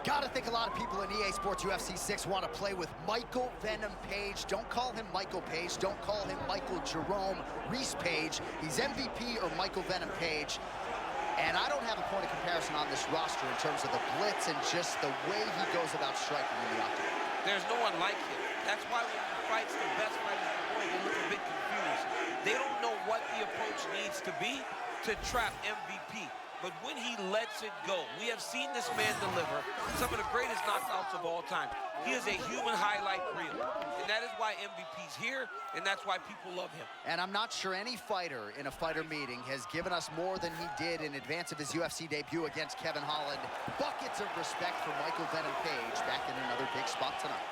Gotta think a lot of people in EA Sports UFC 6 want to play with Michael Venom Page. Don't call him Michael Page. Don't call him Michael Jerome Reese Page. He's MVP or Michael Venom Page. And I don't have a point of comparison on this roster in terms of the blitz and just the way he goes about striking in the octagon. There's no one like him. That's why when he fights the best fighters in the world, they look a bit confused. They don't know what the approach needs to be to trap MVP. But when he lets it go, we have seen this man deliver some of the greatest knockouts of all time. He is a human highlight reel. And that is why MVP's here, and that's why people love him. And I'm not sure any fighter in a fighter meeting has given us more than he did in advance of his UFC debut against Kevin Holland. Buckets of respect for Michael Venom Page back in another big spot tonight.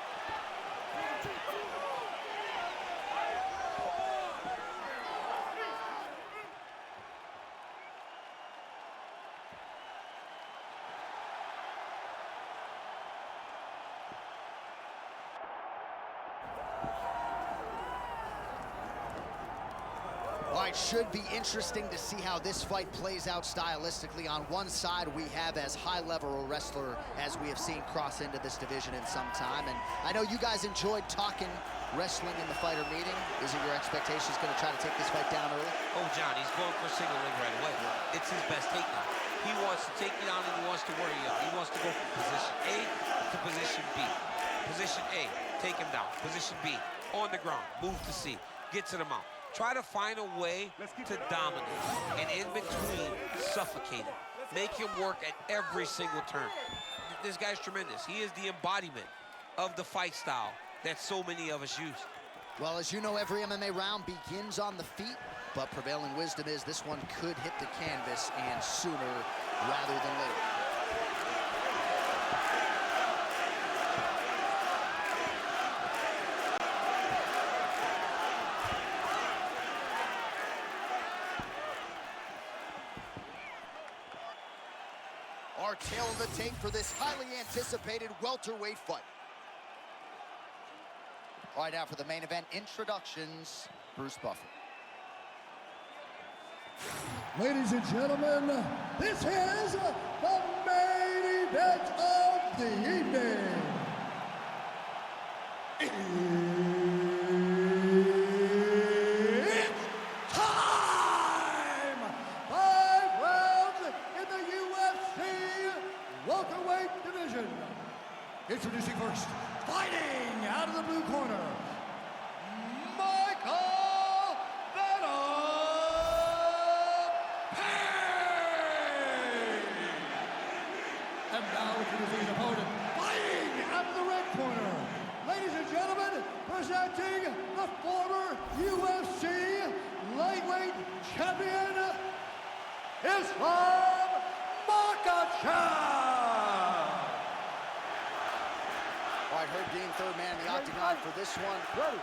Well, it should be interesting to see how this fight plays out stylistically. On one side, we have as high-level a wrestler as we have seen cross into this division in some time. And I know you guys enjoyed talking wrestling in the fighter meeting. Is it your expectations going to try to take this fight down early? Oh, John, he's going for a single leg right away. It's his best takedown. He wants to take you down and he wants to worry you out. He wants to go from position A to position B. Position A, take him down. Position B, on the ground, move to C, get to the mount. Try to find a way to dominate, and in between, suffocate him. Make him work at every single turn. This guy's tremendous. He is the embodiment of the fight style that so many of us use. Well, as you know, every MMA round begins on the feet, but prevailing wisdom is this one could hit the canvas, and sooner rather than later. Our tail of the tape for this highly anticipated welterweight fight. All right, now for the main event introductions, Bruce Buffer. Ladies and gentlemen, this is the main event of the evening. It's time! 5 rounds in the UFC welterweight division. Introducing first, fighting out of the blue corner, Michael Venom Page. And now introducing his opponent, fighting out of the red corner, ladies and gentlemen, presenting the former UFC lightweight champion, Islam Makhachev. All right, Herb Dean, third man in the octagon for this one. Well,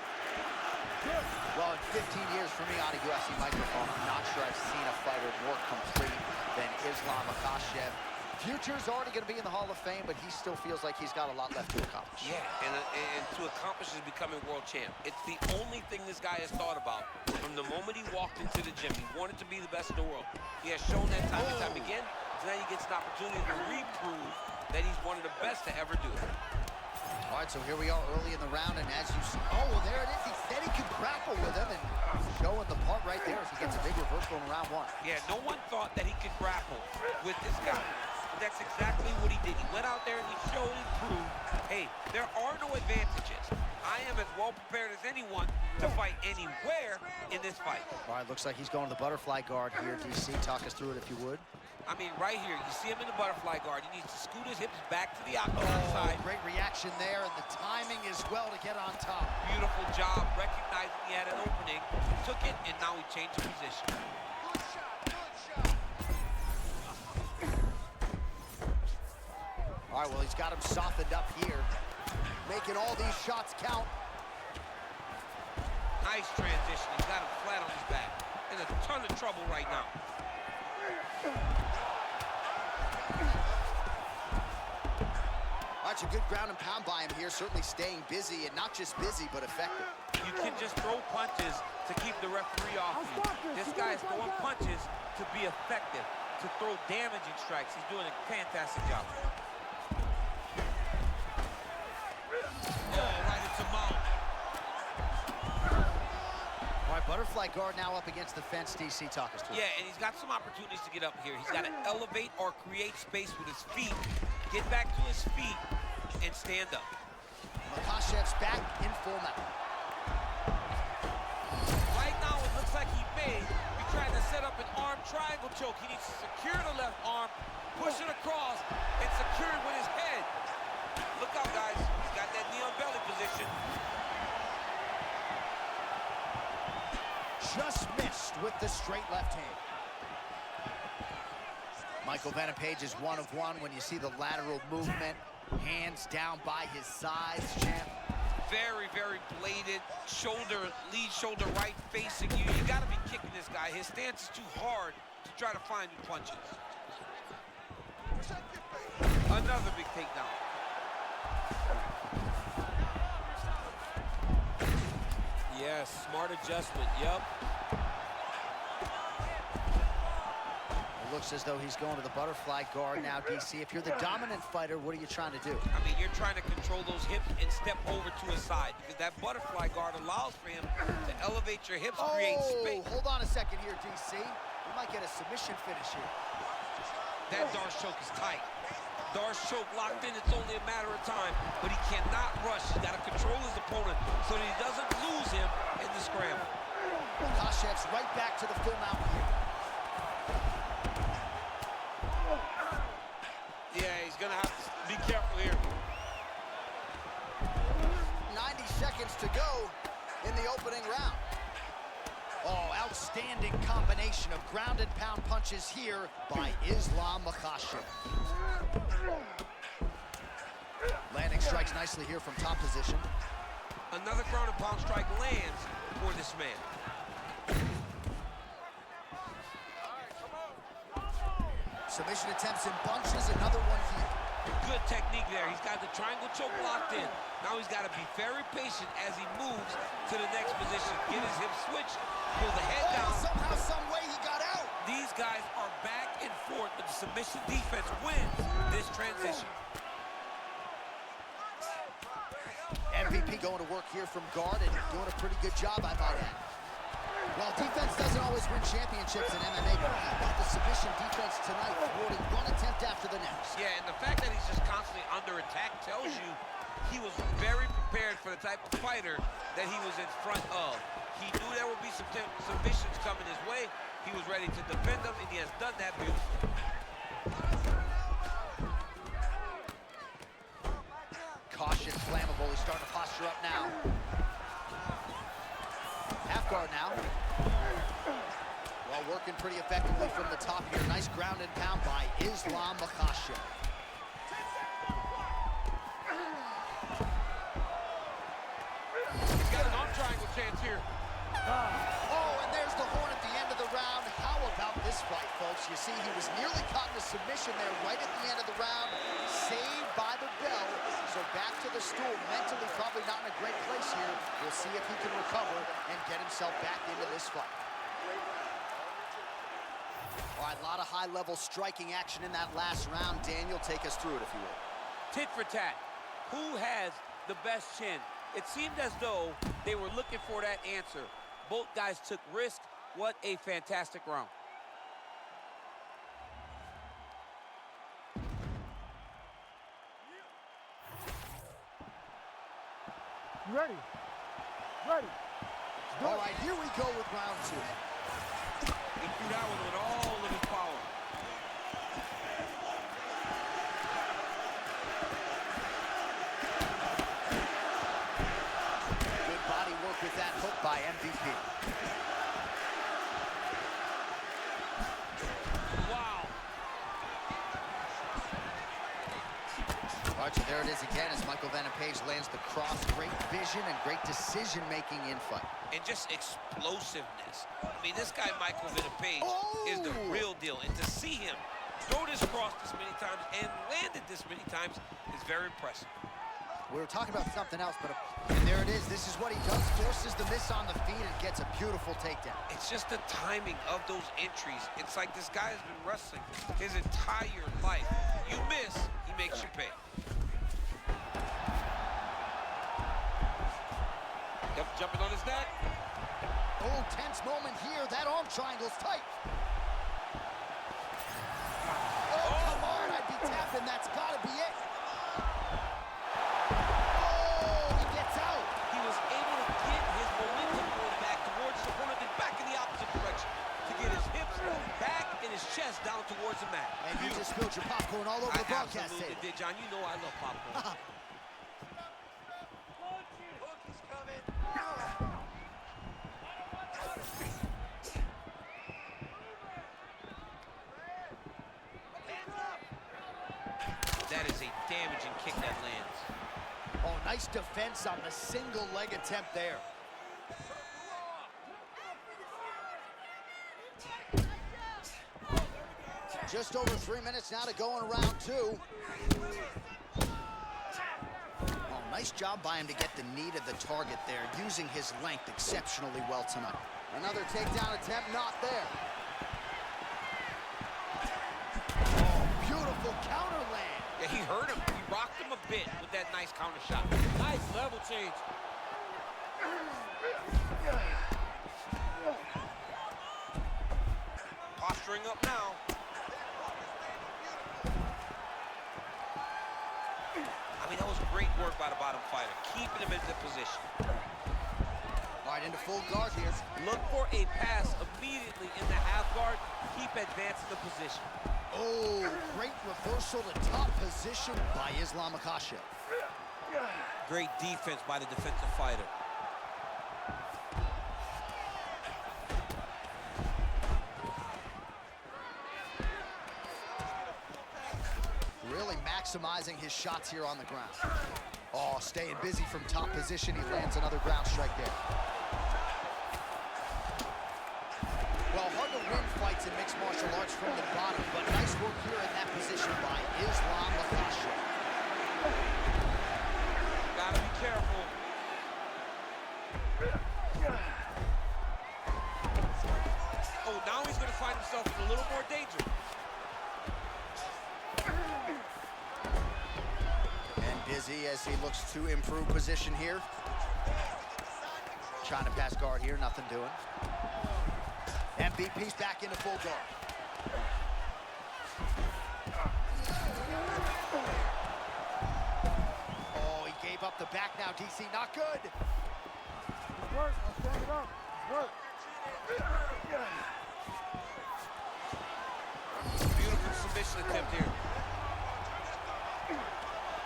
in 15 years for me on a UFC microphone, I'm not sure I've seen a fighter more complete than Islam Makhachev. Future's already going to be in the Hall of Fame, but he still feels like he's got a lot left to accomplish. Yeah, and to accomplish is becoming world champ. It's the only thing this guy has thought about from the moment he walked into the gym. He wanted to be the best in the world. He has shown that time and time again. So now he gets an opportunity to reprove that he's one of the best to ever do it. All right, so here we are early in the round, and as you see, oh, well, there it is. He said he could grapple with him, and showing the part right there as he gets a big reversal in round one. Yeah, no one thought that he could grapple with this guy. But that's exactly what he did. He went out there and he showed and proved, hey, there are no advantages. I am as well prepared as anyone to fight anywhere in this fight. All right, looks like he's going to the butterfly guard here. DC, talk us through it if you would. I mean, right here, you see him in the butterfly guard. He needs to scoot his hips back to the octagon side. Great reaction there, and the timing as well to get on top. Beautiful job, recognizing he had an opening, took it, and now he changed the position. Good shot, good shot. All right, well, he's got him softened up here, making all these shots count. Nice transition. He's got him flat on his back. In a ton of trouble right now. All right, some good ground and pound by him here, certainly staying busy, and not just busy, but effective. You can just throw punches to keep the referee off you. This guy is throwing punches to be effective, to throw damaging strikes. He's doing a fantastic job. Butterfly guard now up against the fence. DC, talk us through. Yeah, and he's got some opportunities to get up here. He's got to elevate or create space with his feet, get back to his feet, and stand up. Makhachev's back in full mount. Right now, it looks like he may be trying to set up an arm triangle choke. He needs to secure the left arm, push it across, and secure it with his head. Look out, guys. He's got that knee on belly position. Just missed with the straight left hand. Michael Venom Page is 1 of 1 when you see the lateral movement. Hands down by his sides, champ. Very, very bladed. Shoulder, lead shoulder right facing you. You got to be kicking this guy. His stance is too hard to try to find new punches. Another big takedown. Yes, smart adjustment, yep. It looks as though he's going to the butterfly guard now, DC. If you're the dominant fighter, what are you trying to do? I mean, you're trying to control those hips and step over to his side because that butterfly guard allows for him to elevate your hips, create space. Hold on a second here, DC. We might get a submission finish here. That Darce choke is tight. Darce choke locked in, it's only a matter of time, but he cannot rush. He's got to control his opponent so that he doesn't lose him in the scramble. Makhachev's right back to the full mount here. Yeah, he's gonna have to be careful here. 90 seconds to go in the opening round. Oh, outstanding combination of ground and pound punches here by Islam Makhachev. Landing strikes nicely here from top position. Another ground and pound strike lands for this man. Submission attempts in bunches, another one here. Good technique there. He's got the triangle choke locked in. Now he's got to be very patient as he moves to the next position. Get his hip switch, pull the head down. Somehow, some way he got out. These guys are back and forth, but the submission defense wins this transition. MVP going to work here from guard and doing a pretty good job, I might add. Well, defense doesn't always win championships in MMA, but how about the submission defense tonight, thwarting one attempt after the next? Yeah, and the fact that he's just constantly under attack tells you he was very prepared for the type of fighter that he was in front of. He knew there would be some submissions coming his way. He was ready to defend them, and he has done that beautifully. Caution, flammable. He's starting to posture up now. Half guard now. Well, working pretty effectively from the top here. Nice ground and pound by Islam Makhachev. He's got an arm triangle chance here. Oh, and there's the horn at the end of the round. How about this fight, folks? You see, he was nearly caught in a submission there right at the end of the round. Saved by the bell. So back to the stool. Mentally probably not in a great place here. We'll see if he can recover and get himself back into this fight. All right, a lot of high-level striking action in that last round. Daniel, take us through it, if you will. Tit for tat. Who has the best chin? It seemed as though they were looking for that answer. Both guys took risk. What a fantastic round. Ready? Ready. All right, here we go with round two. He threw that one with all of his power. Good body work with that hook by MVP. Wow. All right, so there it is again as Michael Venom Page lands the cross. Great vision and great decision-making in fight. And just explosiveness. I mean, this guy, Michael Venom Page, is the real deal. And to see him throw this cross this many times and land it this many times is very impressive. We were talking about something else, but and there it is. This is what he does. Forces the miss on the feet and gets a beautiful takedown. It's just the timing of those entries. It's like this guy has been wrestling his entire life. You miss, he makes you pay. Yep, jumping on his neck. Oh, tense moment here. That arm triangle's tight. Oh, come on. I'd be tapping. That's got to be it. Oh, he gets out. He was able to get his momentum going back towards his opponent and back in the opposite direction to get his hips back and his chest down towards the mat. And you just spilled your popcorn all over the broadcast absolutely table. did, John. You know I love popcorn. Hook is coming. Hands up. That is a damaging kick that lands. Oh, nice defense on the single leg attempt there. Just over 3 minutes now to go in round 2. Oh, nice job by him to get the knee to the target there, using his length exceptionally well tonight. Another takedown attempt, not there. Oh, beautiful counter land. Yeah, he hurt him. He rocked him a bit with that nice counter shot. Nice level change. Posturing up now. I mean, that was great work by the bottom fighter, keeping him in the position. All right, into full guard here. Look for a pass immediately in the half guard. Keep advancing the position. Oh, great reversal to top position by Islam Makhachev. Great defense by the defensive fighter. Really maximizing his shots here on the ground. Oh, staying busy from top position. He lands another ground strike there. Well, hard to win fights in mixed martial arts from the bottom, but nice work here in that position by Islam Makhachev. Gotta be careful. Oh, now he's gonna find himself in a little more danger. And busy as he looks to improve position here. Trying to pass guard here, nothing doing. MVP's back into full guard. Oh, he gave up the back now, DC. Not good. Work, I'll stand it up. Work. Beautiful submission attempt here.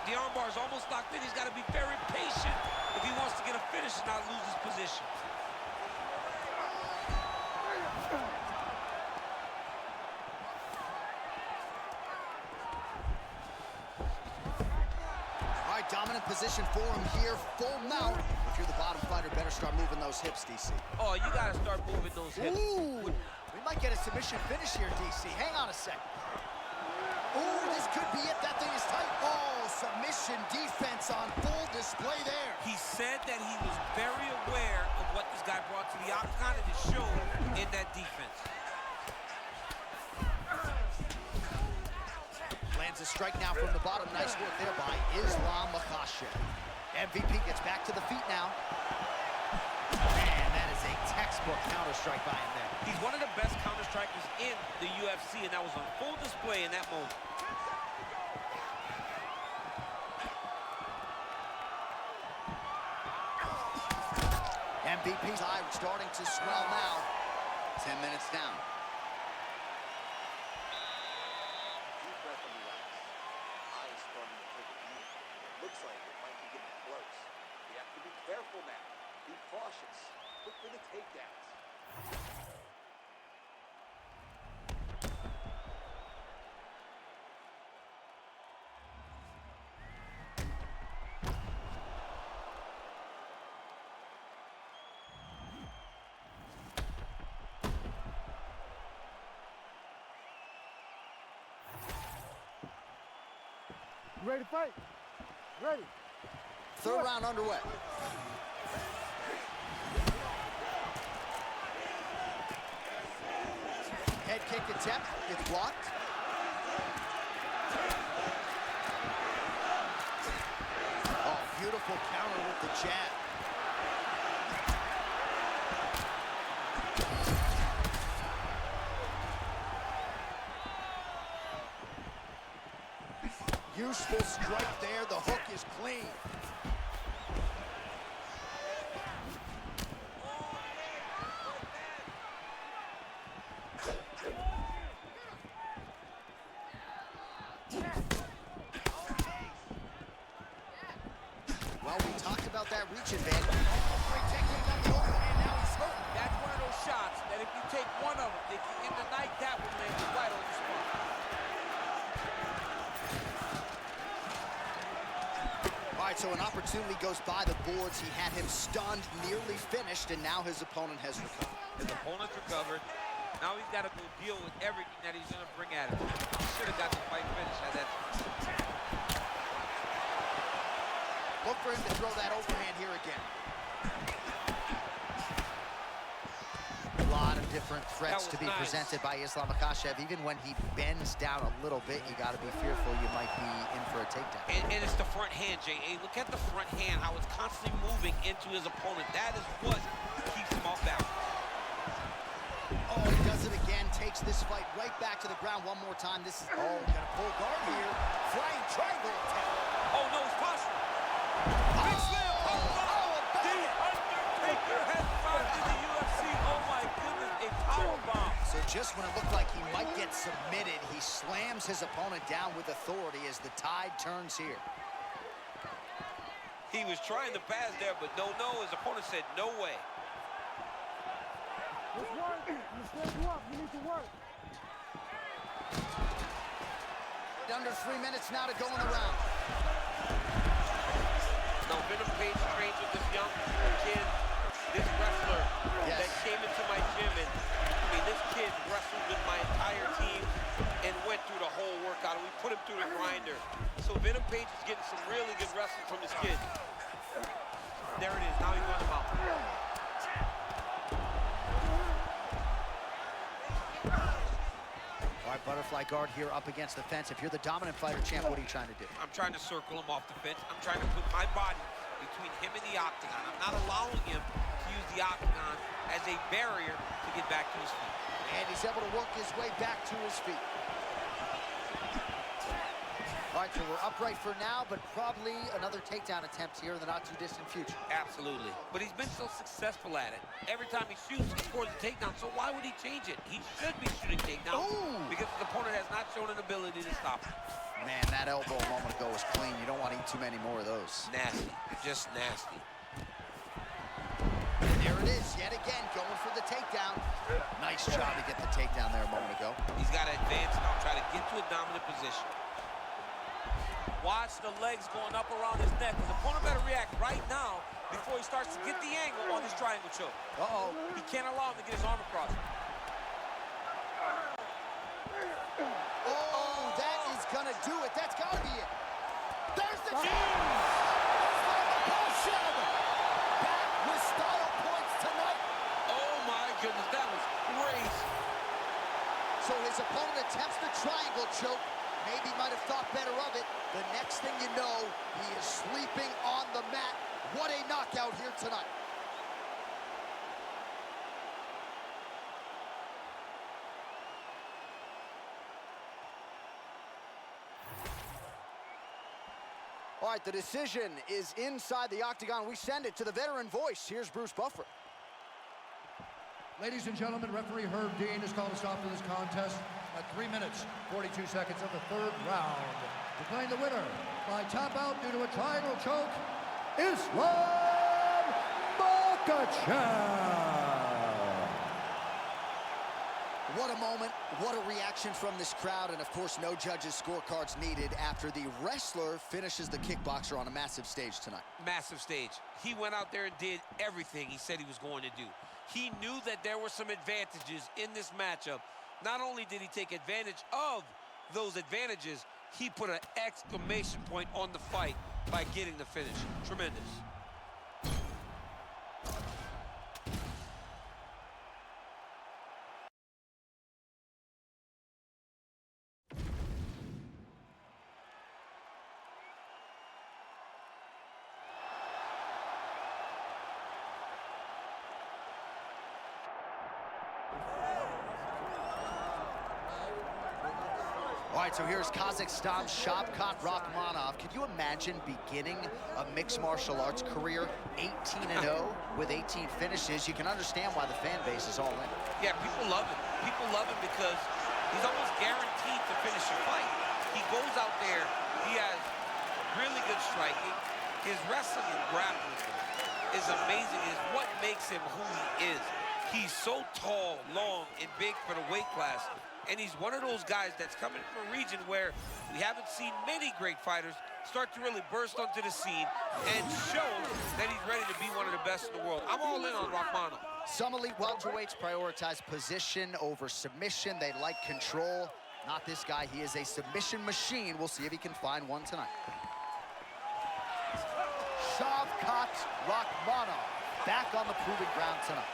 The armbar is almost locked in. He's got to be very patient if he wants to get a finish and not lose his position. All right, dominant position for him here. Full mount. If you're the bottom fighter, better start moving those hips, DC. Oh, you got to start moving those hips. Ooh, we might get a submission finish here, DC. Hang on a second. Ooh, this could be it. That thing is tight. Oh, submission defense on full display there. He said that he was very aware of what this guy brought to the octagon, and it showed in that defense. Lands a strike now from the bottom. Nice work there by Islam Makhachev. MVP gets back to the feet now. Man, that is a textbook counter strike by him there. He's one of the best counter strikers in the UFC, and that was on full display in that moment. MVP's eye starting to swell now. 10 minutes down. Deep breath and relax. Eyes starting to take a beating. Looks like it might be getting close. You have to be careful now. Be cautious. Look for the takedowns. You ready to fight? Ready. Third round underway. Head kick attempt. It's blocked. Oh, beautiful counter with the jab. useful strike there. The hook is clean. Well, we talked about that reach advantage. Great technique on the overhand, now he's hurt. That's one of those shots that if you take one of them, if you end the night, that would land you right on the spot. All right, so an opportunity goes by the boards. He had him stunned, nearly finished, and now his opponent has recovered. His opponent's recovered. Now he's got to go deal with everything that he's going to bring at him. He should have got the fight finished at that time. Look for him to throw that overhand here again. A lot of different threats to be presented by Islam Makhachev. Even when he bends down a little bit, you got to be fearful you might be in for a takedown. And it's the front hand, J.A. Look at the front hand, how it's constantly moving into his opponent. That is what keeps him off balance. Oh, he does it again. Takes this fight right back to the ground one more time. This is, gonna pull guard here. Flying triangle attack. Oh, no, it's possible. Big slam, The Undertaker has fought in the UFC. Oh my goodness, a powerbomb. So just when it looked like he might get submitted, he slams his opponent down with authority as the tide turns here. He was trying to pass there, but no. His opponent said no way. Let's work. I'm gonna stand you up. You need to work. Under 3 minutes now to go in the round. Now, Venom Page trains with this young kid, this wrestler that came into my gym. And, I mean, this kid wrestled with my entire team and went through the whole workout. And we put him through the grinder. So Venom Page is getting some really good wrestling from this kid. There it is. Now he's on the mountain. All right, butterfly guard here up against the fence. If you're the dominant fighter, champ, what are you trying to do? I'm trying to circle him off the fence. I'm trying to put my body between him and the octagon. I'm not allowing him to use the octagon as a barrier to get back to his feet. And he's able to work his way back to his feet. All right, so we're upright for now, but probably another takedown attempt here in the not-too-distant future. Absolutely. But he's been so successful at it. Every time he shoots, he scores a takedown. So why would he change it? He should be shooting takedowns because his opponent has not shown an ability to stop him. Man, that elbow a moment ago was clean. You don't want to eat too many more of those. Nasty. Just nasty. And there it is, yet again, going for the takedown. Nice job to get the takedown there a moment ago. He's got to advance now, try to get to a dominant position. Watch the legs going up around his neck. His opponent better react right now before he starts to get the angle on this triangle choke. Uh-oh. He can't allow him to get his arm across. Oh, that is gonna do it. That's gotta be it. There's the Jeez. Back with style points tonight. Oh my goodness, that was great. So his opponent attempts the triangle choke. Maybe might have thought better of it. The next thing you know, he is sleeping on the mat. What a knockout here tonight. All right, the decision is inside the octagon. We send it to the veteran voice. Here's Bruce Buffer. Ladies and gentlemen, referee Herb Dean has called a stop to this contest at 3 minutes, 42 seconds of the third round. Declaring the winner by tap out due to a triangle choke, Islam Makhachev. What a moment, what a reaction from this crowd, and of course no judges' scorecards needed after the wrestler finishes the kickboxer on a massive stage tonight. Massive stage. He went out there and did everything he said he was going to do. He knew that there were some advantages in this matchup. Not only did he take advantage of those advantages, he put an exclamation point on the fight by getting the finish. Tremendous. All All right, so here's Kazakhstan's Shavkat Rakhmonov. Could you imagine beginning a mixed martial arts career 18-0 with 18 finishes? You can understand why the fan base is all in. Yeah, people love him. People love him because he's almost guaranteed to finish a fight. He goes out there, he has really good striking. His wrestling and grappling is amazing. It's what makes him who he is. He's so tall, long, and big for the weight class. And he's one of those guys that's coming from a region where we haven't seen many great fighters start to really burst onto the scene and show that he's ready to be one of the best in the world. I'm all in on Rakhmonov. Some elite welterweights prioritize position over submission. They like control. Not this guy. He is a submission machine. We'll see if he can find one tonight. Shavkat Rakhmonov back on the proving ground tonight.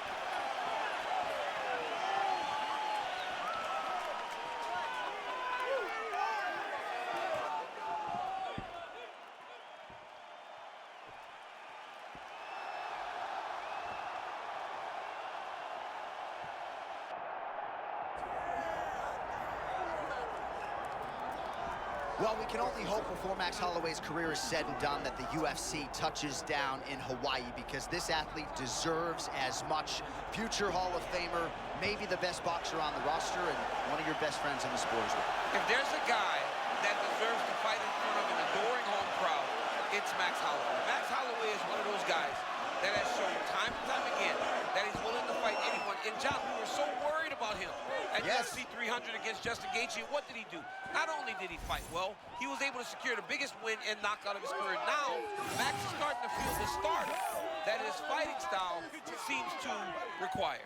Well, we can only hope before Max Holloway's career is said and done that the UFC touches down in Hawaii, because this athlete deserves as much. Future Hall of Famer, maybe the best boxer on the roster, and one of your best friends in the sport as well. If there's a guy that deserves to fight in front of an adoring home crowd, it's Max Holloway. Max Holloway is one of those guys that has shown time and time again that he's willing to fight anyone. And John, we were so worried about him at UFC 300 against Justin Gaethje. What did he do? Not only did he fight well, he was able to secure the biggest win and knockout of his career. Now, Max is starting to feel the stardom that his fighting style seems to require.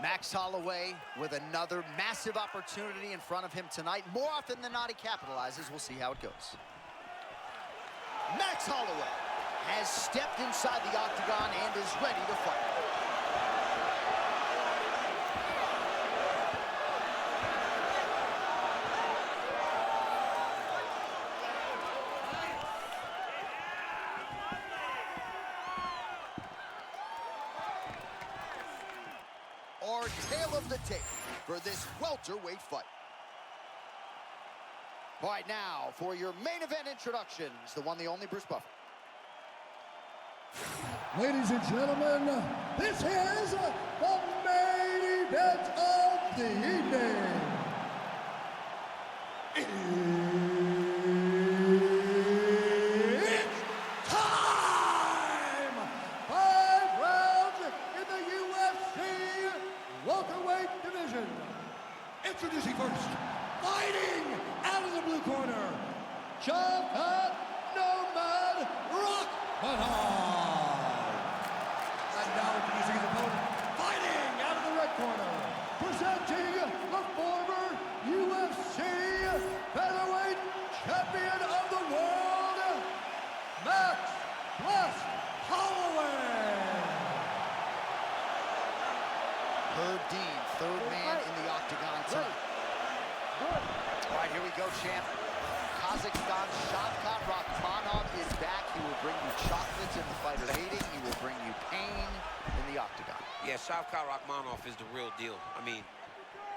Max Holloway with another massive opportunity in front of him tonight. More often than not, he capitalizes. We'll see how it goes. Max Holloway has stepped inside the octagon and is ready to fight. Our tale of the tape for this welterweight fight. All right, now for your main event introductions, the one, the only Bruce Buffer. Ladies and gentlemen, this is the main event of the evening. It's time! 5 rounds in the UFC welterweight division. Introducing first, fighting out of the blue corner, Shavkat Nomad Rakhmonov. And now introducing his opponent, fighting out of the red corner, presenting the former UFC featherweight champion of the world, Max Bless Holloway. Herb Dean, third man in the octagon tonight. All right, here we go, champ. Kazakhstan's Shavkat Rakhmonov is back. He will bring you chocolates in the fighter meeting. He will bring you pain in the octagon. Yeah, Shavkat Rakhmonov is the real deal. I mean,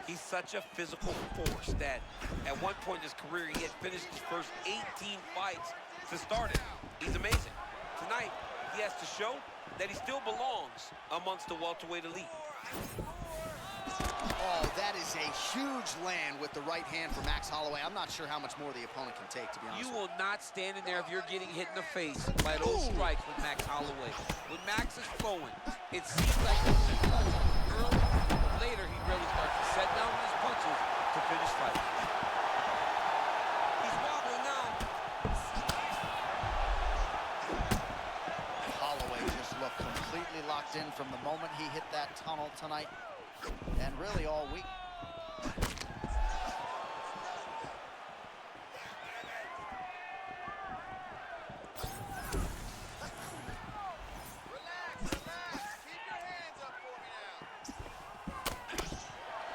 he's such a physical force that at one point in his career, he had finished his first 18 fights to start it. He's amazing. Tonight, he has to show that he still belongs amongst the welterweight elite. Oh, that is a huge land with the right hand for Max Holloway. I'm not sure how much more the opponent can take, to be honest. You will not stand in there if you're getting hit in the face by those strikes with Max Holloway. When Max is flowing, it seems like early, later he really starts to set down his punches to finish fighting. He's wobbling now. Holloway just looked completely locked in from the moment he hit that tunnel tonight, and really all week.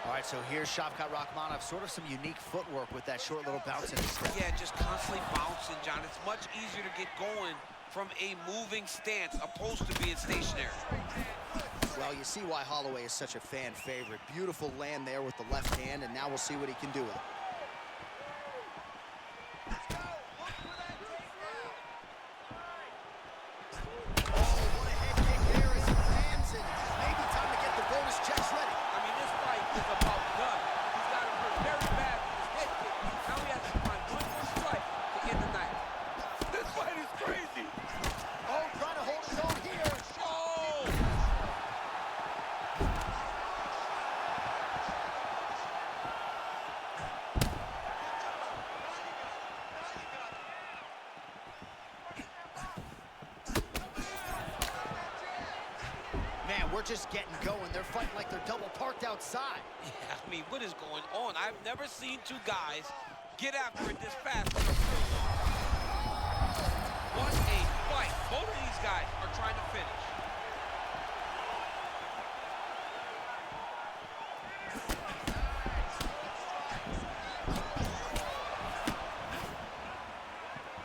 All right, so here's Shavkat Rakhmonov, sort of some unique footwork with that short little bounce in his step. Yeah, just constantly bouncing, John. It's much easier to get going from a moving stance opposed to being stationary. Well, you see why Holloway is such a fan favorite. Beautiful land there with the left hand, and now we'll see what he can do with it. we're just getting going. They're fighting like they're double parked outside. Yeah, I mean, what is going on? I've never seen two guys get after it this fast. What a fight. Both of these guys are trying to finish.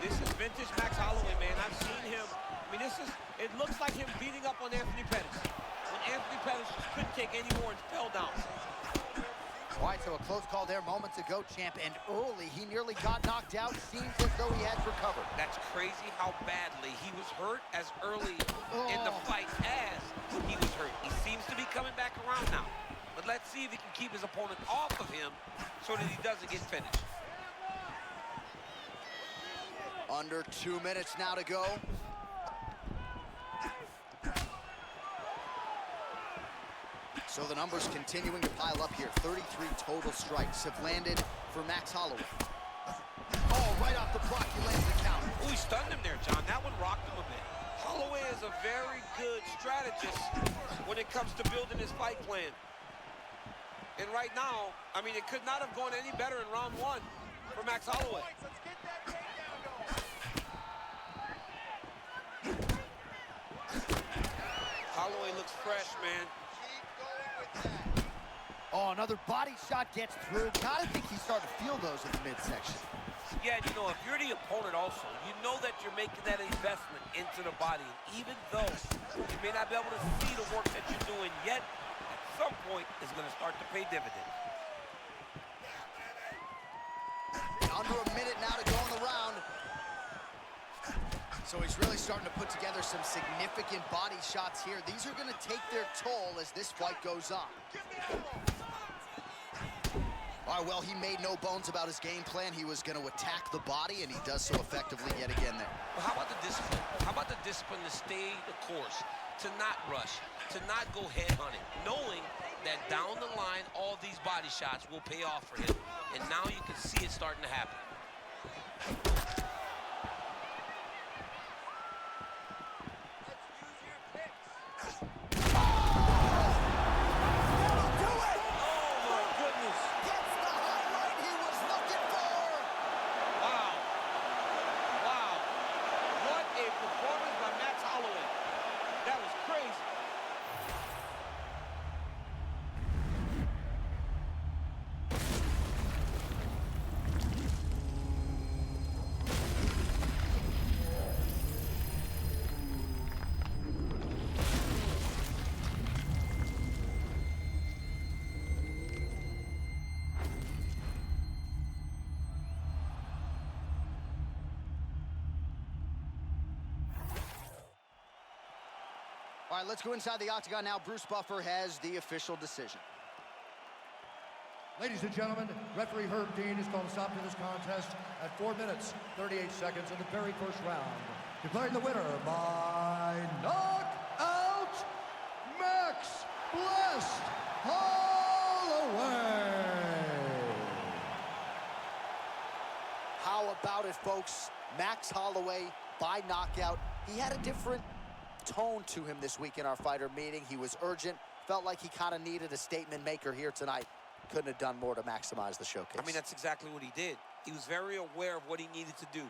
This is vintage Max Holloway, man. I've seen him. I mean, it looks like him beating up on Anthony Pettis. When Anthony Pettis just couldn't take any more and fell down. All right, so a close call there moments ago, champ, and early he nearly got knocked out. Seems as though he has recovered. That's crazy how badly he was hurt as early in the fight as he was hurt. He seems to be coming back around now. But let's see if he can keep his opponent off of him so that he doesn't get finished. Under 2 minutes now to go. So the numbers continuing to pile up here. 33 total strikes have landed for Max Holloway. Oh, right off the block, he lands the count. Oh, he stunned him there, John. That one rocked him a bit. Holloway is a very good strategist when it comes to building his fight plan. And right now, I mean, it could not have gone any better in round one for Max Holloway. Holloway looks fresh, man. Oh, another body shot gets through. Gotta think he's starting to feel those in the midsection. Yeah, you know, if you're the opponent also, you know that you're making that investment into the body. And even though you may not be able to see the work that you're doing yet, at some point, it's going to start to pay dividends. Under a minute now to go in the round. So he's really starting to put together some significant body shots here. These are going to take their toll as this fight goes on. All right, well, he made no bones about his game plan. He was going to attack the body, and he does so effectively yet again there. Well, how about the discipline? How about the discipline to stay the course, to not rush, to not go head hunting, knowing that down the line, all these body shots will pay off for him. And now you can see it starting to happen. All right, let's go inside the octagon now. Bruce Buffer has the official decision. Ladies and gentlemen, referee Herb Dean has called a stop to this contest at 4 minutes, 38 seconds in the very first round. Declaring the winner by knockout, Max Blessed Holloway. How about it, folks? Max Holloway by knockout. He had a different tone to him this week in our fighter meeting. He was urgent, felt like he kind of needed a statement maker here tonight. Couldn't have done more to maximize the showcase. I mean, that's exactly what he did. He was very aware of what he needed to do.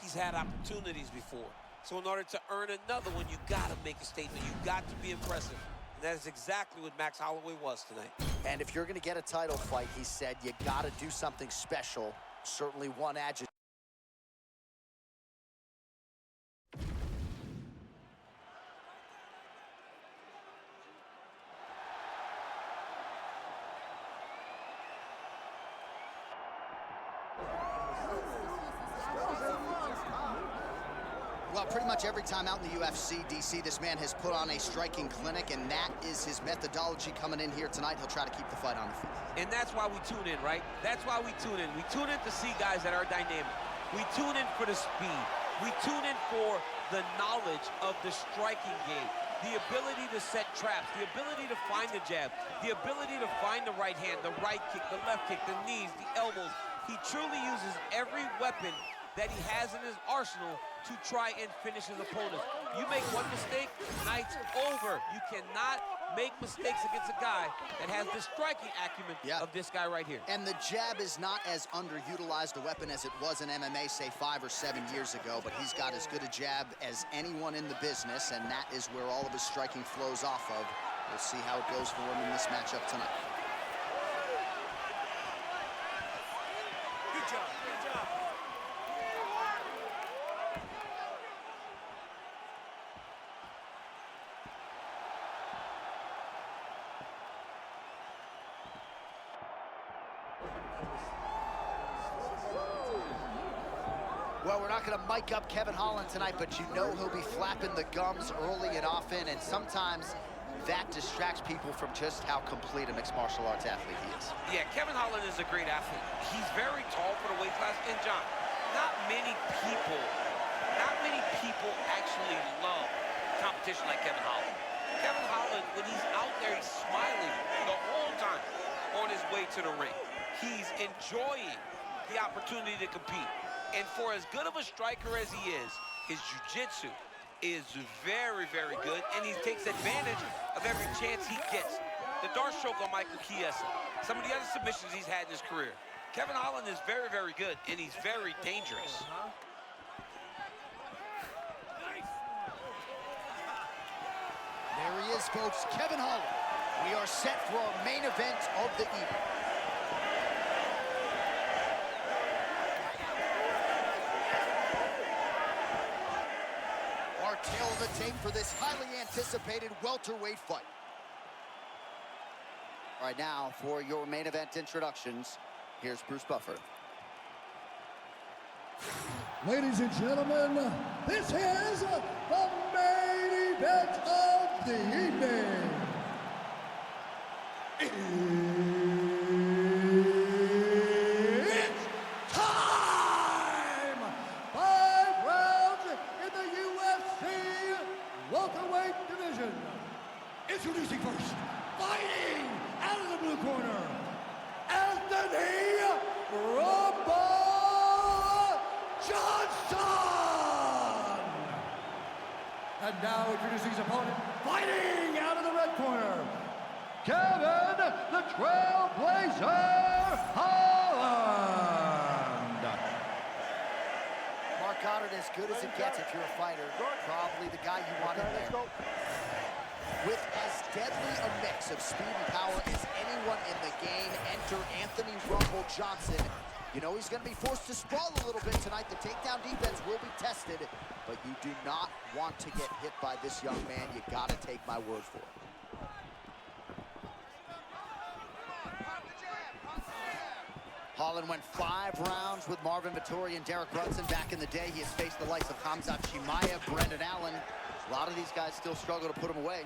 He's had opportunities before. So in order to earn another one, you got to make a statement. You got to be impressive. And that is exactly what Max Holloway was tonight. And if you're going to get a title fight, he said, you got to do something special. Certainly one adjective. Well, pretty much every time out in the UFC, DC, this man has put on a striking clinic, and that is his methodology coming in here tonight. He'll try to keep the fight on the feet. And that's why we tune in, right? That's why we tune in. We tune in to see guys that are dynamic. We tune in for the speed. We tune in for the knowledge of the striking game, the ability to set traps, the ability to find the jab, the ability to find the right hand, the right kick, the left kick, the knees, the elbows. He truly uses every weapon that he has in his arsenal to try and finish his opponent. You make one mistake, night's over. You cannot make mistakes against a guy that has the striking acumen of this guy right here. And the jab is not as underutilized a weapon as it was in MMA, say 5 or 7 years ago, but he's got as good a jab as anyone in the business, and that is where all of his striking flows off of. We'll see how it goes for him in this matchup tonight. Good job, good job. Well, we're not going to mic up Kevin Holland tonight, but you know he'll be flapping the gums early and often, and sometimes that distracts people from just how complete a mixed martial arts athlete he is. Yeah, Kevin Holland is a great athlete. He's very tall for the weight class. And John, not many people actually love competition like Kevin Holland. Kevin Holland, when he's out there, he's smiling the whole time on his way to the ring. He's enjoying the opportunity to compete. And for as good of a striker as he is, his jiu-jitsu is very, very good, and he takes advantage of every chance he gets. The dart stroke on Michael Chiesa, some of the other submissions he's had in his career. Kevin Holland is very, very good, and he's very dangerous. There he is, folks, Kevin Holland. We are set for our main event of the evening. Our tail of the tape for this highly anticipated welterweight fight. All right, now for your main event introductions, here's Bruce Buffer. Ladies and gentlemen, this is the main event of the evening. It's time! 5 rounds in the UFC welterweight division. Introducing first, fighting out of the blue corner, Anthony Rumble Johnson! And now introducing his opponent, fighting out of the red corner, Kevin the Trailblazer Holland! Mark Goddard, as good as it gets if you're a fighter, probably the guy you want in there. With as deadly a mix of speed and power as anyone in the game, enter Anthony Rumble Johnson. You know he's going to be forced to sprawl a little bit tonight. The takedown defense will be tested, but you do not want to get hit by this young man. You got to take my word for it. Holland went 5 rounds with Marvin Vettori and Derek Brunson back in the day. He has faced the likes of Khamzat Chimaev, Brendan Allen. A lot of these guys still struggle to put him away.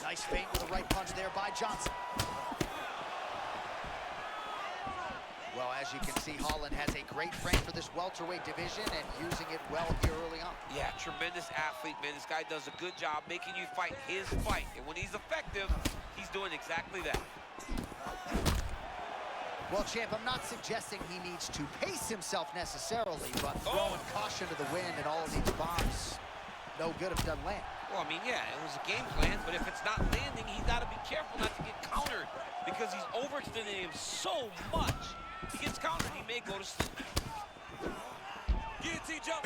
Nice feint with a right punch there by Johnson. Well, as you can see, Holland has a great frame for this welterweight division and using it well here early on. Yeah, tremendous athlete, man. This guy does a good job making you fight his fight. And when he's effective, he's doing exactly that. Well, champ, I'm not suggesting he needs to pace himself necessarily, but throwing caution to the wind and all of these bombs, no good if it doesn't land. Well, I mean, yeah, it was a game plan, but if it's not landing, he's got to be careful not to get countered because he's overextending him so much. He gets countered, he may go to sleep. Guillotine jump.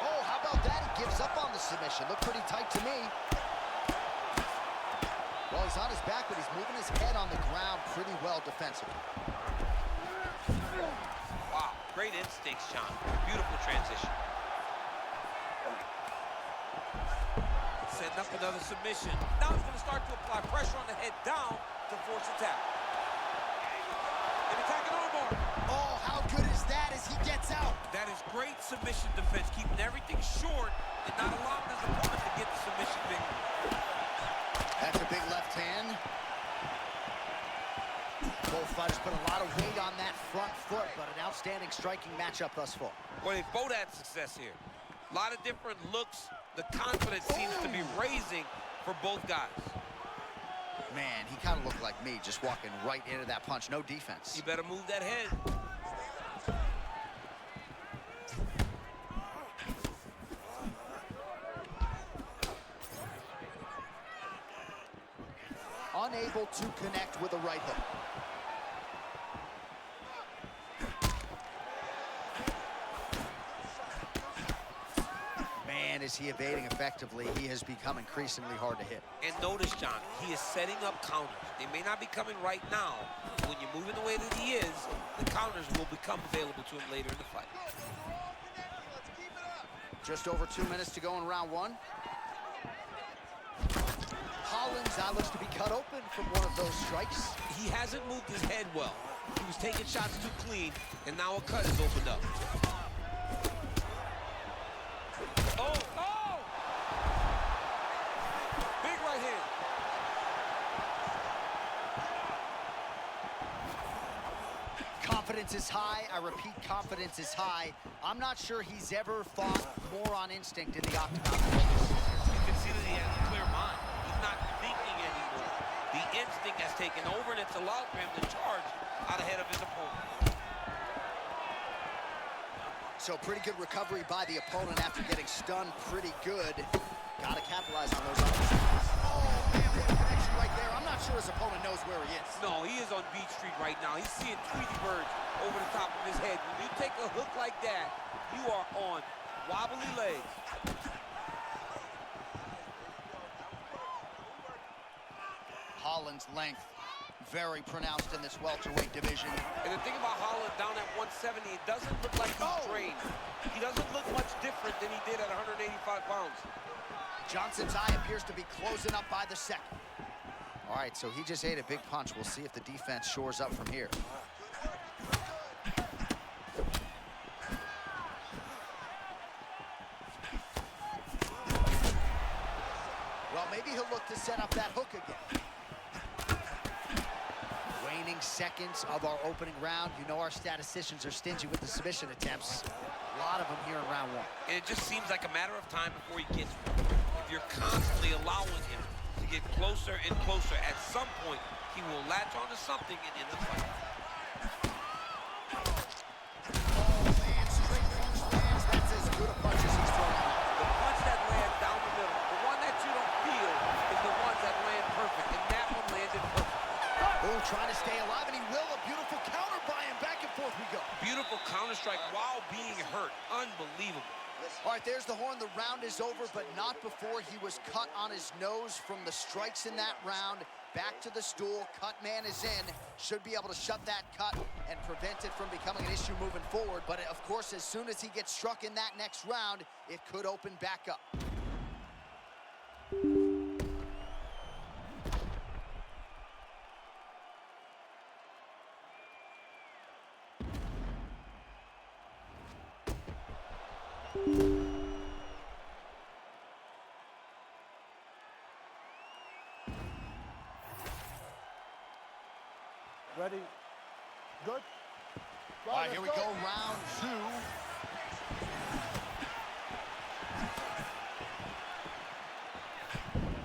Oh, how about that? He gives up on the submission. Looked pretty tight to me. Well, he's on his back, but he's moving his head on the ground pretty well defensively. Wow, great instincts, John. Beautiful transition. Setting up another submission. Now he's going to start to apply pressure on the head down to force attack. And attacking armbar. Oh, how good is that as he gets out? That is great submission defense, keeping everything short and not allowing his opponent to get the submission victory. That's a big left hand. Both fighters put a lot of weight on that front foot, but an outstanding striking matchup thus far. Well, they both had success here. A lot of different looks. The confidence seems to be raising for both guys. Man, he kind of looked like me, just walking right into that punch. No defense. You better move that head. Unable to connect with a right hook. Man, is he evading effectively. He has become increasingly hard to hit. And notice, John, he is setting up counters. They may not be coming right now. When you're moving the way that he is, the counters will become available to him later in the fight. Just over 2 minutes to go in round one. Hollins now looks to be cut open from one of those strikes. He hasn't moved his head well. He was taking shots too clean, and now a cut is opened up. Oh, oh! Big right hand. Confidence is high. I repeat, confidence is high. I'm not sure he's ever fought more on instinct in the octagon. You can see that he has a clear mind. He's not thinking anymore. The instinct has taken over, and it's allowed for him to charge out ahead of his opponent. So pretty good recovery by the opponent after getting stunned pretty good. Got to capitalize on those opportunities. Oh, man, what a connection right there. I'm not sure his opponent knows where he is. No, he is on Beach Street right now. He's seeing Tweety birds over the top of his head. When you take a hook like that, you are on wobbly legs. Holland's length, very pronounced in this welterweight division. And the thing about Holland down at 170, it doesn't look like he's trained. He doesn't look much different than he did at 185 pounds. Johnson's eye appears to be closing up by the second. All right, so he just ate a big punch. We'll see if the defense shores up from here. Well, maybe he'll look to set up that hook again. Waning seconds of our opening round. You know our statisticians are stingy with the submission attempts. A lot of them here in round one. And it just seems like a matter of time before he gets one. If you're constantly allowing him to get closer and closer, at some point, he will latch onto something and end the fight. Oh, man, straight punch lands. That's as good a punch as he's thrown out. The punch that lands down the middle, the one that you don't feel, is the ones that land perfect, and that one landed perfect. Oh, trying to stay alive, and he will. A beautiful counter by him. Back and forth we go. Beautiful counter strike while being hurt. Unbelievable. All right, there's the horn. The round is over, but not before he was cut on his nose from the strikes in that round. Back to the stool. Cut man is in. Should be able to shut that cut and prevent it from becoming an issue moving forward. But, of course, as soon as he gets struck in that next round, it could open back up. Ready? Good? All right, here we go, round two.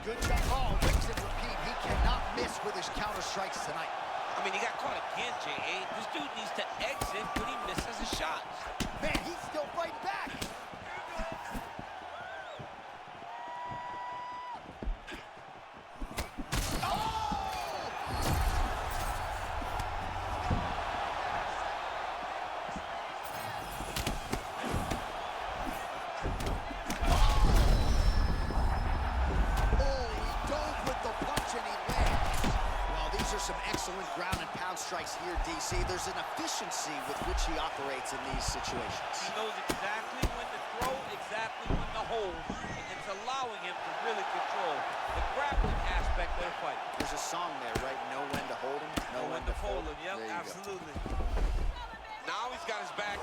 Good job. Oh, rinse and repeat. He cannot miss with his counter strikes tonight. I mean, he got caught again, J.A. This dude needs to exit when he misses his shots. Man, he's still fighting back. Some excellent ground and pound strikes here, DC. There's an efficiency with which he operates in these situations. He knows exactly when to throw, exactly when to hold, and it's allowing him to really control the grappling aspect of the fight. There's a song there, right? Know when to hold him, know when to fold him. Yep, absolutely. Now he's got his back.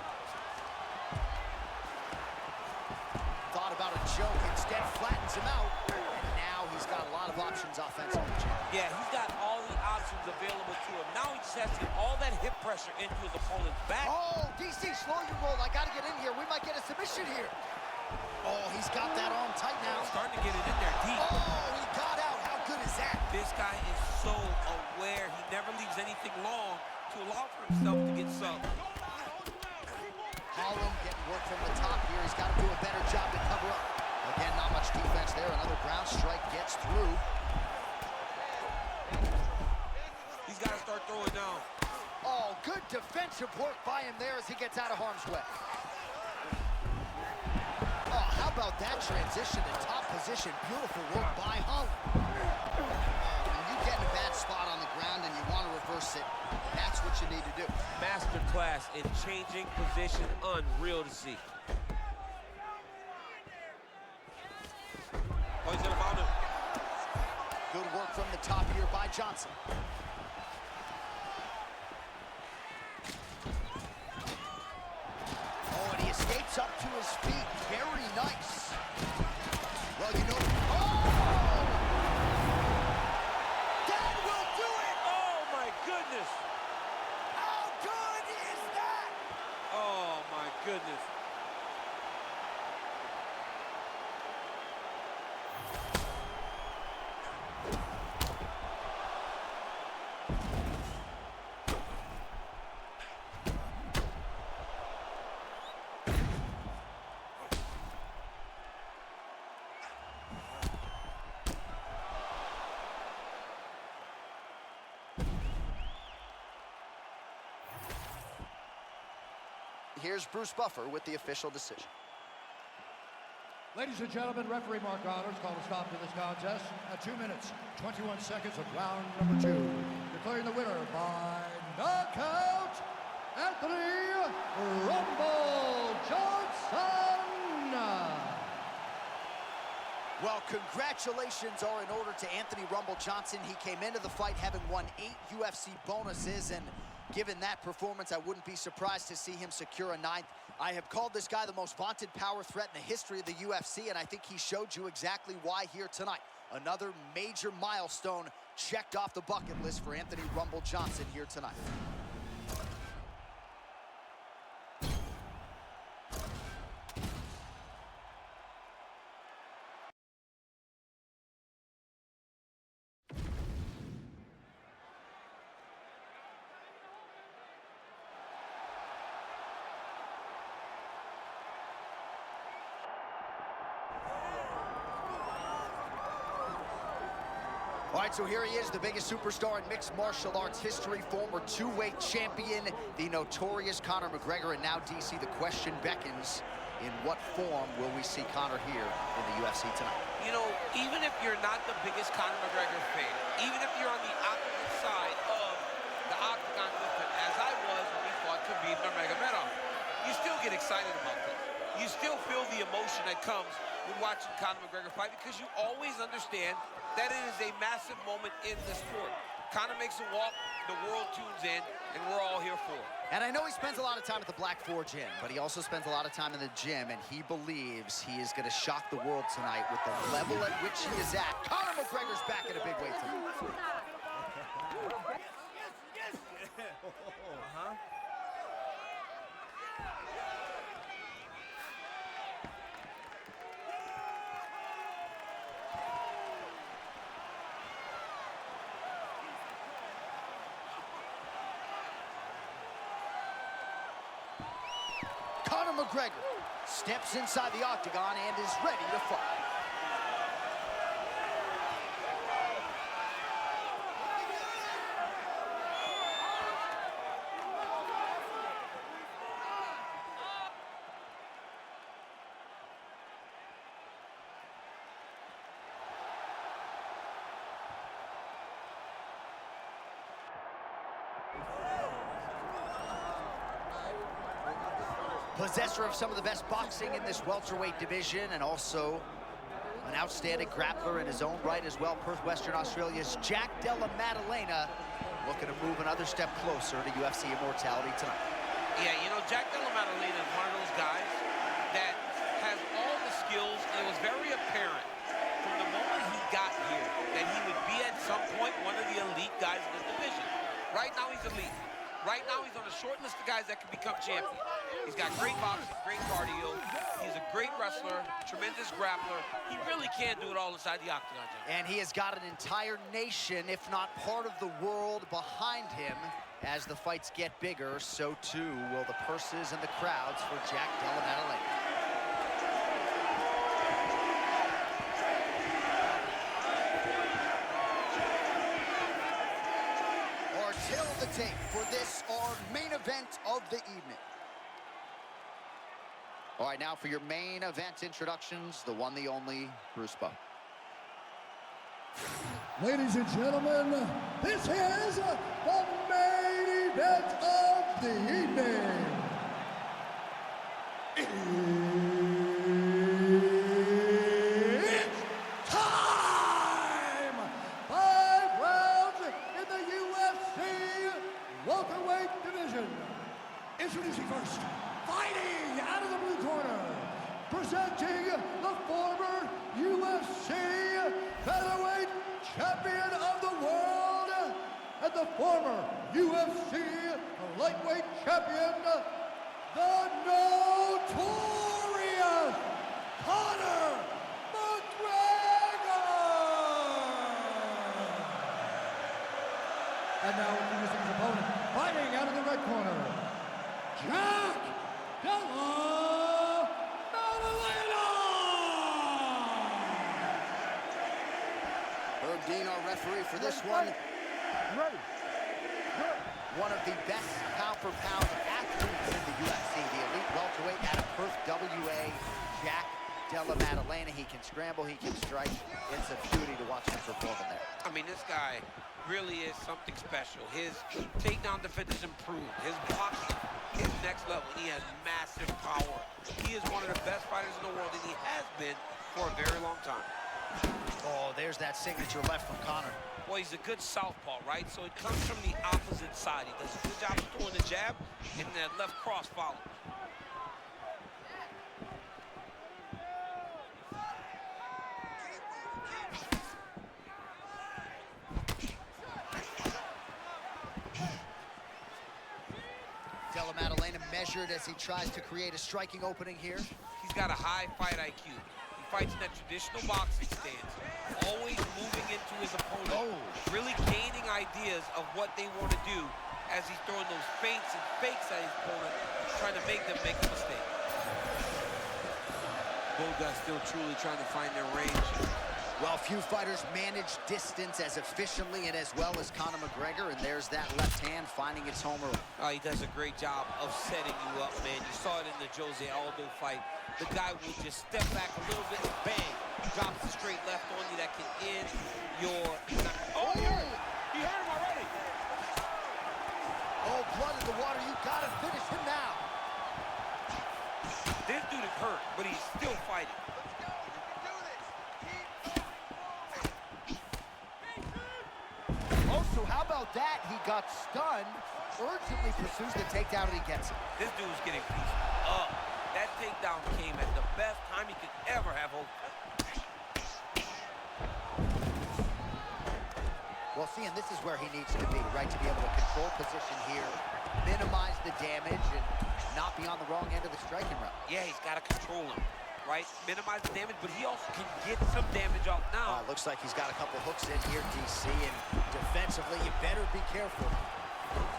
Thought about a choke, instead flattens him out, and now he's got a lot of options offensively. Yeah, he's got all the options available to him. Now he just has to get all that hip pressure into his opponent's back. Oh, DC, slow your roll. I got to get in here. We might get a submission here. Oh, he's got that arm tight now. Starting to get it in there deep. Oh, he got out. How good is that? This guy is so aware. He never leaves anything long to allow for himself to get subbed. Holland getting work from the top here. He's got to do a better job to cover up. Again, not much defense there. Another ground strike gets through. He's got to start throwing down. Oh, good defensive work by him there as he gets out of harm's way. Oh, how about that transition to top position? Beautiful work by Holland. When you get in a bad spot on the ground and you want to reverse it, that's what you need to do. Masterclass in changing position, unreal to see. Oh, he's gonna mount him. Good work from the top here by Johnson. Oh, and he escapes up to his feet. Very nice. Well, you know... Oh! That will do it! Oh, my goodness. How good is that? Oh, my goodness. Here's Bruce Buffer with the official decision. Ladies and gentlemen, referee Mark Honors called a stop to this contest at 2 minutes, 21 seconds of round number 2. Declaring the winner by knockout, Anthony Rumble Johnson. Well, congratulations are in order to Anthony Rumble Johnson. He came into the fight having won 8 UFC bonuses, and given that performance, I wouldn't be surprised to see him secure a 9th. I have called this guy the most vaunted power threat in the history of the UFC, and I think he showed you exactly why here tonight. Another major milestone checked off the bucket list for Anthony Rumble Johnson here tonight. All right, so here he is, the biggest superstar in mixed martial arts history, former 2-weight champion, the notorious Conor McGregor, and now DC, the question beckons, in what form will we see Conor here in the UFC tonight? You know, even if you're not the biggest Conor McGregor fan, even if you're on the opposite side of the octagon with him, as I was when we fought Khabib Nurmagomedov, you still get excited about this. You still feel the emotion that comes with watching Conor McGregor fight, because you always understand that it is a massive moment in the sport. Conor makes a walk, the world tunes in, and we're all here for it. And I know he spends a lot of time at the Black 4 gym, but he also spends a lot of time in the gym, and he believes he is going to shock the world tonight with the level at which he is at. Conor McGregor's back in a big way tonight. Conor McGregor steps inside the octagon and is ready to fight. Possessor of some of the best boxing in this welterweight division, and also an outstanding grappler in his own right as well. Perth, Western Australia's Jack Della Maddalena looking to move another step closer to UFC immortality tonight. Yeah, you know, Jack Della Maddalena is one of those guys that has all the skills, and it was very apparent from the moment he got here that he would be at some point one of the elite guys in this division. Right now he's elite. Right now, he's on a short list of guys that can become champion. He's got great boxing, great cardio. He's a great wrestler, tremendous grappler. He really can do it all inside the octagon, Jim. And he has got an entire nation, if not part of the world, behind him. As the fights get bigger, so too will the purses and the crowds for Jack Della Maddalena. Till the tape for this, our main event of the evening. All right, now for your main event introductions, the one, the only, Bruce Bowe. Ladies and gentlemen, this is the main event of the evening. It's time! 5 rounds in the UFC Welterweight division. Introducing first, fighting out of the blue corner, presenting the former UFC Featherweight Champion of the world and the former UFC Lightweight Champion, the notorious Conor McGregor! And now introducing his opponent, fighting out of the red corner, Jack Della Maddalena! Herb Dean, our referee for this one. Ready. Good. One of the best pound-for-pound athletes in the UFC, the elite welterweight out of Perth, WA, Jack Della Maddalena. He can scramble, he can strike. It's a beauty to watch him perform in there. I mean, this guy really is something special. His takedown defense is improved. His boxing is next level. He has massive power. He is one of the best fighters in the world, and he has been for a very long time. Oh, there's that signature left from Conor. Well, he's a good southpaw, right? So it comes from the opposite side. He does a good job of throwing the jab, and that left cross follows. Della Maddalena measured as he tries to create a striking opening here. He's got a high fight IQ. He fights in that traditional boxing stance, always moving into his opponent, really gaining ideas of what they want to do as he's throwing those feints and fakes at his opponent, trying to make them make a mistake. Both guys still truly trying to find their range. Well, few fighters manage distance as efficiently and as well as Conor McGregor, and there's that left hand finding its home early. He does a great job of setting you up, man. You saw it in the Jose Aldo fight. The guy will just step back a little bit and bang, drops a straight left on you that can end your... Oh, he hurt him already. Oh, blood in the water. You got to finish him now. This dude is hurt, but he's still fighting. So how about that? He got stunned, urgently pursues the takedown, and he gets it. This dude's getting pieced up. That takedown came at the best time he could ever have hoped. Well, see, and this is where he needs to be, right? To be able to control position here, minimize the damage, and not be on the wrong end of the striking route. Yeah, he's got to control him, right? Minimize the damage, but he also can get some damage off now. Looks like he's got a couple hooks in here, DC, and defensively, you better be careful.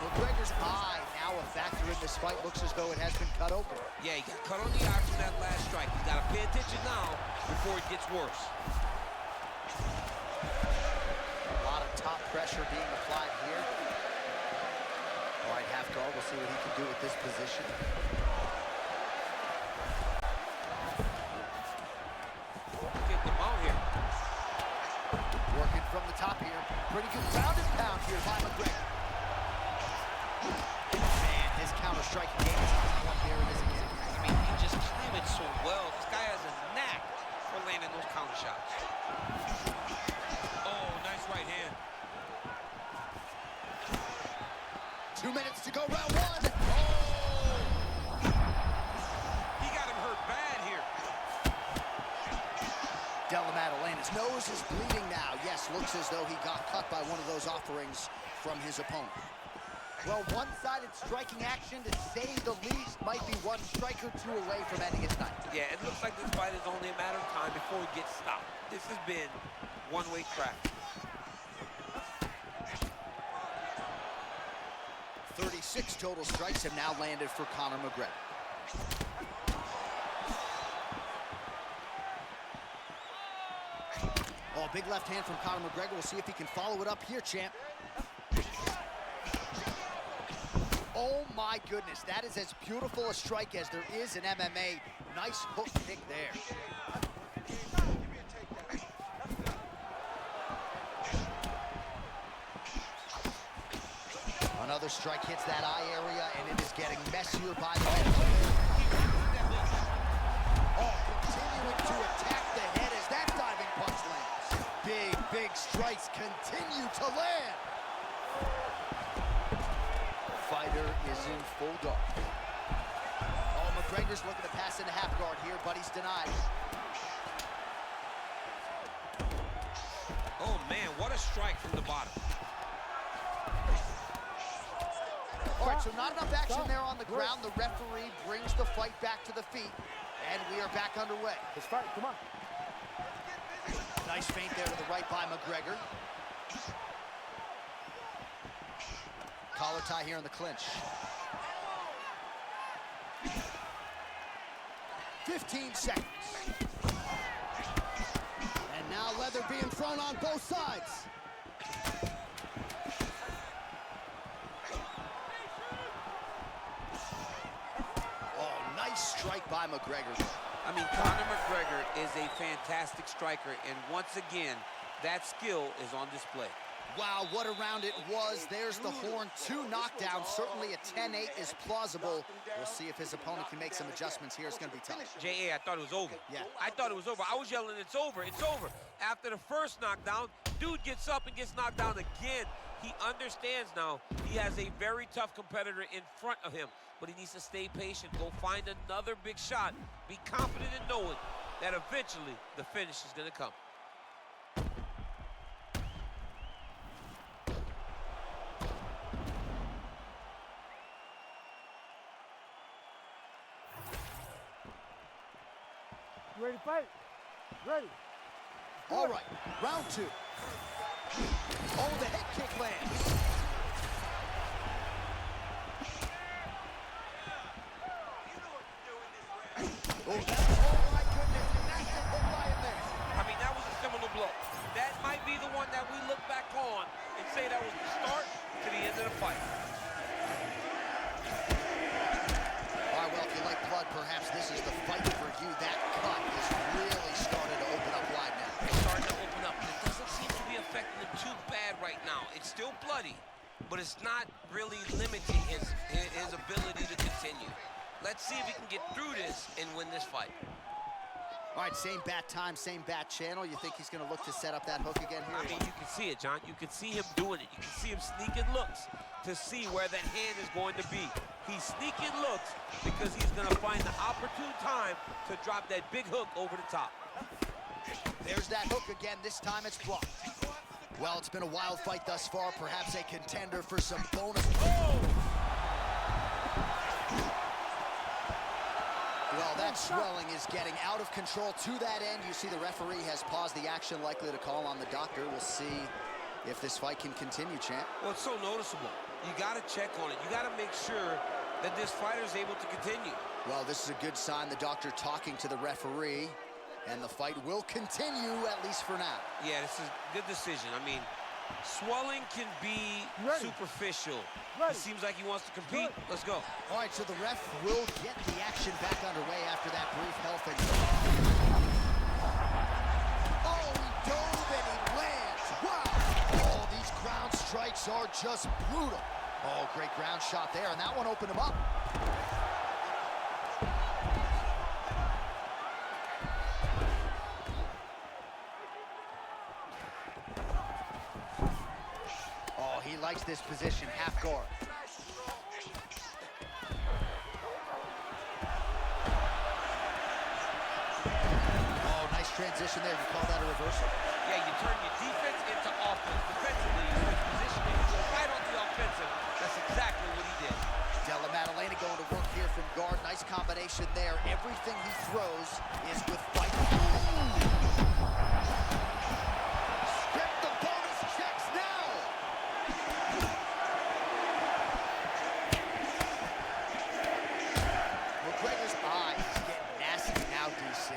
McGregor's eye now a factor in this fight. Looks as though it has been cut open. Yeah, he got cut on the eye from that last strike. He's got to pay attention now before it gets worse. A lot of top pressure being applied here. All right, half guard. We'll see what he can do with this position. Get them out here. Working from the top here. Pretty good ground and pound here by McGregor. Man, his counter-striking game is up there. It is again. I mean, he just timed it so well. This guy has a knack for landing those counter shots. Oh, nice right hand. 2 minutes to go, round one. Oh! He got him hurt bad here. Della Maddalena's nose is bleeding now. Yes, looks as though he got cut by one of those offerings from his opponent. Well, one-sided striking action, to say the least, might be one strike or two away from ending his night. Yeah, it looks like this fight is only a matter of time before he gets stopped. This has been one-way traffic. 36 total strikes have now landed for Conor McGregor. Oh, big left hand from Conor McGregor. We'll see if he can follow it up here, champ. Oh my goodness, that is as beautiful a strike as there is in MMA. Nice hook kick there. Another strike hits that eye area, and it is getting messier by the minute. Oh, continuing to attack the head as that diving punch lands. Big strikes continue to land. Fighter is in full guard. Oh, McGregor's looking to pass into half guard here, but he's denied. Oh man, what a strike from the bottom. All right, so not enough action there on the ground. The referee brings the fight back to the feet, and we are back underway. Let's fight, come on. Nice feint there to the right by McGregor. Collar tie here in the clinch. 15 seconds. And now leather being thrown on both sides. Oh, nice strike by McGregor. I mean, Conor McGregor is a fantastic striker, and once again, that skill is on display. Wow, what a round it was. There's the horn. 2 knockdowns. Certainly a 10-8 is plausible. We'll see if his opponent can make some adjustments here. It's going to be tough. J.A., I thought it was over. Yeah. I thought it was over. I was yelling, it's over, it's over. After the first knockdown, dude gets up and gets knocked down again. He understands now he has a very tough competitor in front of him, but he needs to stay patient, go find another big shot, be confident in knowing that eventually the finish is going to come. You ready to fight? Ready. All right, round 2. Oh, the head kick lands. Oh, my goodness, massive hook by him there. I mean, that was a seminal blow. That might be the one that we look back on and say that was the start to the end of the fight. All right, well, if you like blood, perhaps this is the fight for you. That cut is really starting to open up wide now. It's starting to open up, and it doesn't seem to be affecting him too bad right now. It's still bloody, but it's not really limiting his ability to continue. Let's see if he can get through this and win this fight. All right, same bat time, same bat channel. You think he's going to look to set up that hook again here? I mean, you can see it, John. You can see him doing it. You can see him sneaking looks to see where that hand is going to be. He's sneaking looks because he's going to find the opportune time to drop that big hook over the top. There's that hook again. This time it's blocked. Well, it's been a wild fight thus far. Perhaps a contender for some bonus. Oh! Well, that swelling is getting out of control to that end. You see the referee has paused the action, likely to call on the doctor. We'll see if this fight can continue, champ. Well, it's so noticeable. You got to check on it. You got to make sure that this fighter is able to continue. Well, this is a good sign. The doctor talking to the referee, and the fight will continue, at least for now. Yeah, this is a good decision. I mean, swelling can be superficial. It seems like he wants to compete. Let's go. All right, so the ref will get the action back underway after that brief health and... Oh, he dove and he lands. Wow. Oh, these ground strikes are just brutal. Oh, great ground shot there, and that one opened him up. He likes this position, half guard. Oh, nice transition there. You call that a reversal? Yeah, you turn your defense into offense. Defensively, you switch positioning right on the offense. defensive. That's exactly what he did. Della Maddalena going to work here from guard. Nice combination there. Everything he throws is with fight. Strip the bonus checks now. McGregor's eye is getting nasty now, DC.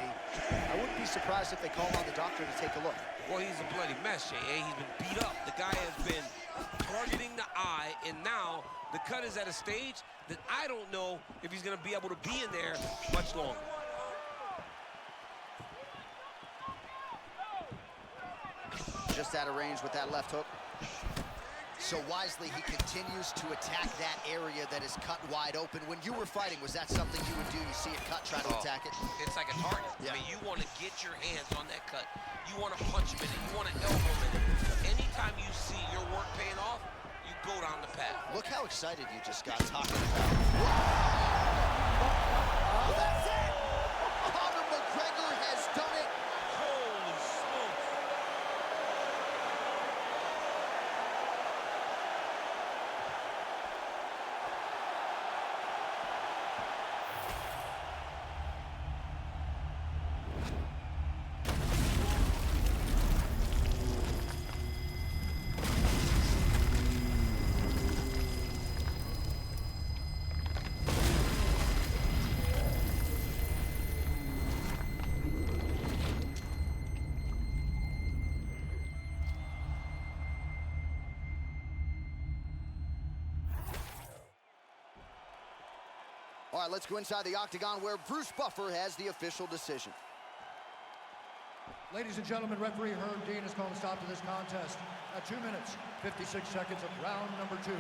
I wouldn't be surprised if they call on the doctor to take a look. Well, he's a bloody mess, Jay. He's been beat up. The guy has been targeting the eye, and now the cut is at a stage that I don't know if he's going to be able to be in there much longer. Just out of range with that left hook. So wisely, he continues to attack that area that is cut wide open. When you were fighting, was that something you would do? You see it cut, try to attack it? It's like a target. Yeah. I mean, you want to get your hands on that cut. You want to punch him in it. You want to elbow him in it. Anytime you see your work paying off, you go down the path. Look how excited you just got talking about. Oh, that's it! Conor McGregor has done it. Holy smokes. All right, let's go inside the octagon where Bruce Buffer has the official decision. Ladies and gentlemen, referee Herb Dean has called a stop to this contest at 2 minutes, 56 seconds of round number 2.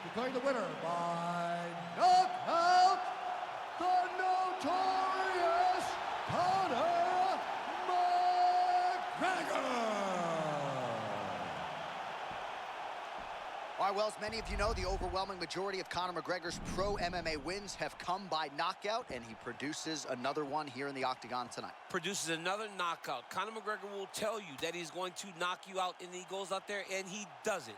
Declaring the winner by knockout, the notorious Conor McGregor! All right, well, as many of you know, the overwhelming majority of Conor McGregor's pro MMA wins have come by knockout, and he produces another one here in the octagon tonight. Produces another knockout. Conor McGregor will tell you that he's going to knock you out, and he goes out there and he does it.